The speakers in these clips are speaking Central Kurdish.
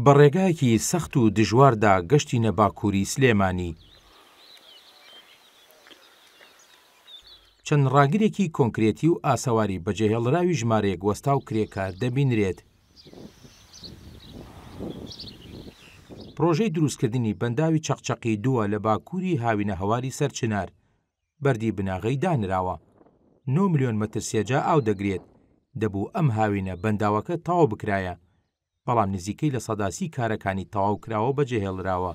بە ڕێگایەکی سەخت و دژواردا گەشتینە باکووری سلێمانی. چەند ڕاگرێکی کۆنکرێتی و ئاسەواری بەجێهێڵراوی ژمارەیەک وەستا و کرێکار دەبینرێت. پرۆژەی دروستکردنی بەنداوی چەقچەقی دووە لە باکووری هاوینە هەواری سەرچنار بەردی بناغەی دانراوە. 9 ملیۆن مەتر سێجا ئاو دەگرێت. دەبوو ئەم هاوینە بەنداوەکە تەواو بکرایە، بەڵام نزیکەی لە سەداسی کارەکانی تەواو کراوە بەجێهێڵراوە.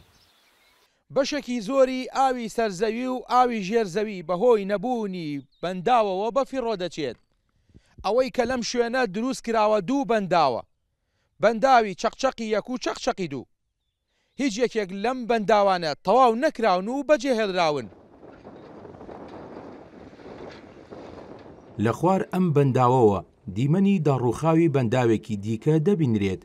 بەشێکی زۆری ئاوی سەرزەوی و ئاوی ژێرزەوی بەهۆی نەبوونی بەنداوەوە بەفی ڕۆدەچێت. ئەوەی کە لەم شوێنە دروست کراوە دوو بەنداوە، بەنداوی چەقچەقی یەک و چەقچەقی دوو. هیچ یەکێک لەم بەنداوانە تەواو نەکراون و بەجێهێڵراون. لە خوار ئەم بەنداوەوە دیمەنی داڕووخاوی بەنداوێکی دیکە دەبینرێت،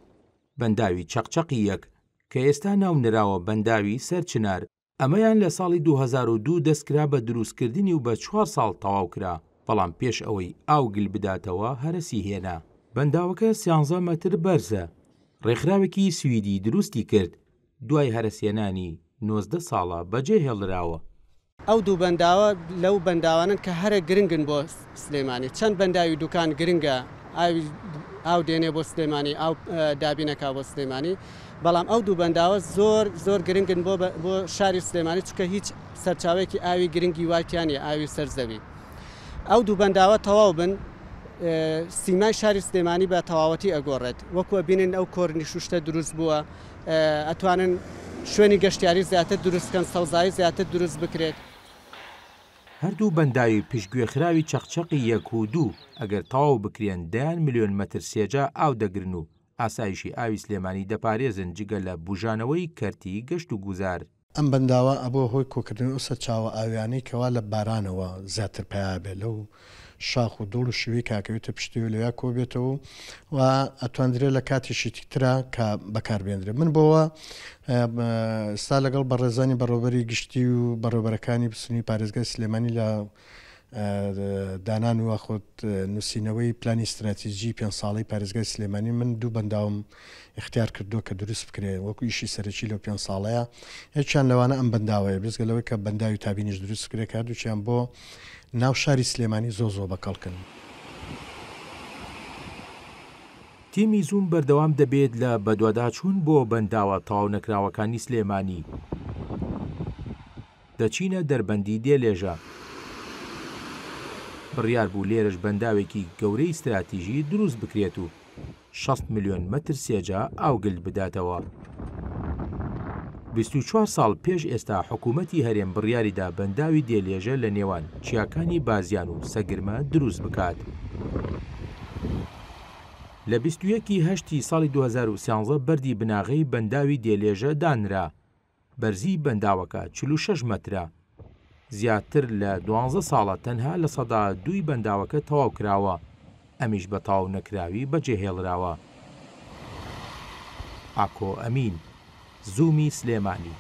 بەنداوی چەقچەقی یەک کە ئێستا ناونراوە بەنداوی سەرچنار. ئەمەیان لە ساڵی 2002 دەستکرا بە دروستکردنی و بە 4 ساڵ تەواو کرا، بەڵام پێش ئەوەی ئاو گل بداتەوە هەرسی هێنا. بەنداوەکە 13 مەتر بەرزە، ڕێکخراوێکی سویدی دروستی کرد، دوای هەرسێنانی 19 ساڵە بەجێهێڵراوە. ئەو دوو بەنداوە لەو بەنداوانن کە هەرە گرنگن بۆ سلێمانی. چەند بەنداوی دوکان گرنگە ئاو دێنێ بۆ سلێمانی، ئاو دابینەکە بۆ سلێمانی، بەڵام ئەو دوو بەنداوە زۆر گرنگن بۆ شاری سلێمانی، چکە هیچ سەرچاوێکی ئاوی گرنگی وایتیانە ئاوی سەرزەوی. ئەو دوو بەنداوە تەواو بن، سیمای شاری سلێمانی بە تەواوەتی ئەگۆڕێت. وەکوە بینن ئەو کۆرنی شوشتە دروست بووە، ئەتوانن شوێنی گەشتیاری زیاتر دروستکەن، سەوزایی زیاتر دروست بکرێت. هەردوو بەنداوی پشتگوێخراوی چەقچەقی یەک و دوو ئەگەر تەواو بکرێن 10 ملیۆن مەتر سێجا ئاو دەگرن و ئاسایشی ئاوی سلێمانی دەپارێزن، جگە لە بوژانەوەی کەرتی گەشت و گوزار. ئەم بەنداوە ئەبوو هۆی کۆکردن و سەرچاوە ئاویانەی کەوا لە بارانەوە زیاتر پیا بێت، لەو شاخ و دڵ و شوی کاکەوێتە پشتی و لەویا کۆبێتەوە و ئەتواندرێت لە کاتیشی ترا کە بەکاربێنرێت. من بۆەوە ستا لەگەڵ بەڕێزانی بەڕۆبەری گشتی و بەڕێبەرەکانی بسنی پارێزگای سلێمانی لە دانان و خۆت نووسینەوەی پلانی استراتیژی 5 ساڵی پارێزگای سلێمانی من دوو بەنداوم اختیار کردو کە دروست بکرێت، وەکو ئیشی سەرەکی لەو 5 ساڵەیە. هیچیان لەوانە ئەم بەنداوەیە، بێزگەلەوەی کە بەنداوی تابینیش دروست بکرێت، کاردووچیان بۆ ناو شاری سلێمانی زۆ بەکەڵکن. تیمی زوم بەردەوام دەبێت لە بەدواداچوون بۆ بەنداوە تەواو نەکراوەکانی سلێمانی. دەچینە دەربەندی دێلێژە. بڕیار بوو لێرەش بەنداوێکی گەورەی استراتیژی دروست بکرێت و 60 ملیۆن مەتر سێجا ئاوگل بداتەوە. 24 ساڵ پێش ئێستا حکوومەتی هەرێم بڕیاریدا بەنداوی دێلێژە لە نێوان چیاکانی بازیان و سەگرمە دروست بکات. لە 21 هەشتی ساڵی 2013 بەردی بناغەی بەنداوی دێلێژە دانرا. بەرزی بەنداوەکە 46 مەترە. زیاتر لە 12 ساڵە تەنها لە سەدا 2 بەنداوەکە تەواو کراوە، ئەمیش بە تەواو نەکراوی بەجێهێڵراوە. ئاکۆ ئەمین، زوومی سلێمانی.